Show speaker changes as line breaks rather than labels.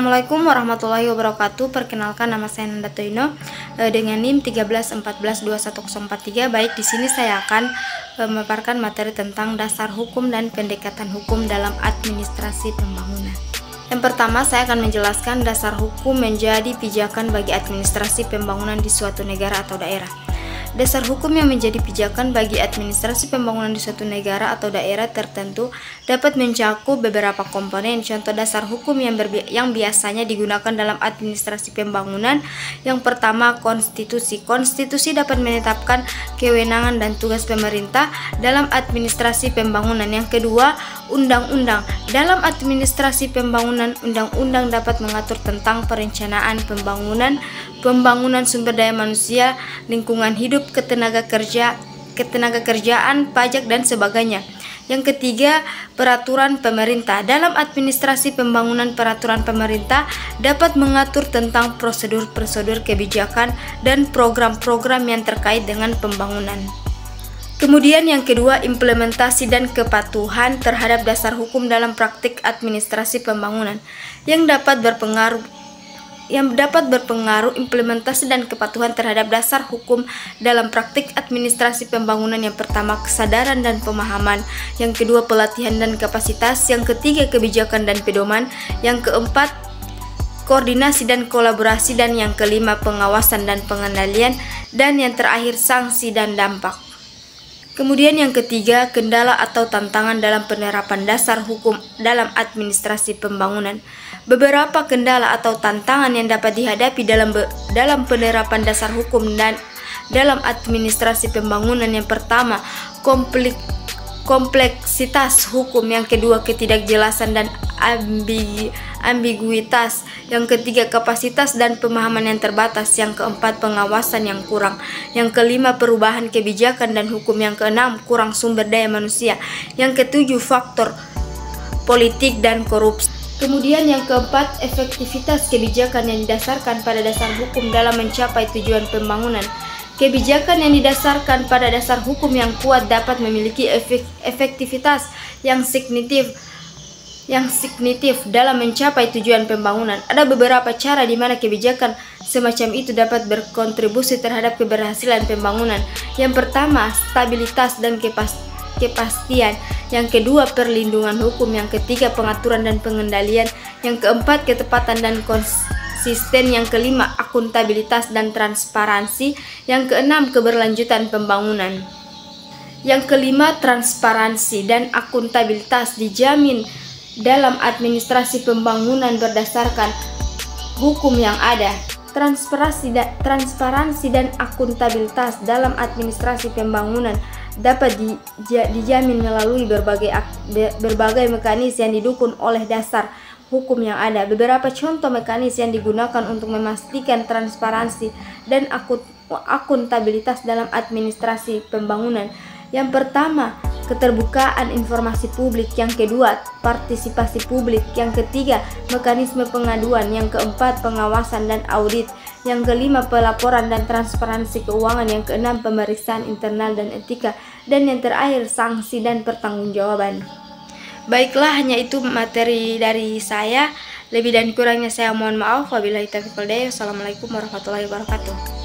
Assalamualaikum warahmatullahi wabarakatuh. Perkenalkan, nama saya Nanda Toino dengan NIM 13142103. Baik, di sini saya akan memaparkan materi tentang dasar hukum dan pendekatan hukum dalam administrasi pembangunan. Yang pertama, saya akan menjelaskan dasar hukum menjadi pijakan bagi administrasi pembangunan di suatu negara atau daerah. Dasar hukum yang menjadi pijakan bagi administrasi pembangunan di suatu negara atau daerah tertentu dapat mencakup beberapa komponen. Contoh dasar hukum yang biasanya digunakan dalam administrasi pembangunan. Yang pertama, konstitusi. Konstitusi dapat menetapkan kewenangan dan tugas pemerintah dalam administrasi pembangunan. Yang kedua, undang-undang. Dalam administrasi pembangunan, undang-undang dapat mengatur tentang perencanaan pembangunan sumber daya manusia, lingkungan hidup, ketenaga kerjaan, pajak dan sebagainya. Yang ketiga, peraturan pemerintah. Dalam administrasi pembangunan, peraturan pemerintah dapat mengatur tentang prosedur-prosedur kebijakan dan program-program yang terkait dengan pembangunan. Kemudian yang kedua, implementasi dan kepatuhan terhadap dasar hukum dalam praktik administrasi pembangunan yang dapat berpengaruh implementasi dan kepatuhan terhadap dasar hukum dalam praktik administrasi pembangunan. Yang pertama, kesadaran dan pemahaman. Yang kedua, pelatihan dan kapasitas. Yang ketiga, kebijakan dan pedoman. Yang keempat, koordinasi dan kolaborasi. Dan yang kelima, pengawasan dan pengendalian. Dan yang terakhir, sanksi dan dampak. Kemudian yang ketiga, kendala atau tantangan dalam penerapan dasar hukum dalam administrasi pembangunan. Beberapa kendala atau tantangan yang dapat dihadapi dalam penerapan dasar hukum dan dalam administrasi pembangunan. Yang pertama, kompleksitas hukum. Yang kedua, ketidakjelasan dan ambiguitas. Yang ketiga, kapasitas dan pemahaman yang terbatas. Yang keempat, pengawasan yang kurang. Yang kelima, perubahan kebijakan dan hukum. Yang keenam, kurang sumber daya manusia. Yang ketujuh, faktor politik dan korupsi. Kemudian yang keempat, efektivitas kebijakan yang didasarkan pada dasar hukum dalam mencapai tujuan pembangunan. Kebijakan yang didasarkan pada dasar hukum yang kuat dapat memiliki efektivitas yang signifikan dalam mencapai tujuan pembangunan. Ada beberapa cara di mana kebijakan semacam itu dapat berkontribusi terhadap keberhasilan pembangunan. Yang pertama, stabilitas dan kepastian. Yang kedua, perlindungan hukum. Yang ketiga, pengaturan dan pengendalian. Yang keempat, ketepatan dan konsisten. Yang kelima, akuntabilitas dan transparansi. Yang keenam, keberlanjutan pembangunan. Yang kelima, transparansi dan akuntabilitas dijamin dalam administrasi pembangunan berdasarkan hukum yang ada. Transparansi dan akuntabilitas dalam administrasi pembangunan dapat dijamin melalui berbagai mekanisme yang didukung oleh dasar hukum yang ada. Beberapa contoh mekanisme yang digunakan untuk memastikan transparansi dan akuntabilitas dalam administrasi pembangunan. Yang pertama, keterbukaan informasi publik. Yang kedua, partisipasi publik. Yang ketiga, mekanisme pengaduan. Yang keempat, pengawasan dan audit. Yang kelima, pelaporan dan transparansi keuangan. Yang keenam, pemeriksaan internal dan etika. Dan yang terakhir, sanksi dan pertanggungjawaban. Baiklah, hanya itu materi dari saya. Lebih dan kurangnya saya mohon maaf. Wabillahi taufiq wal hidayah. Wassalamualaikum warahmatullahi wabarakatuh.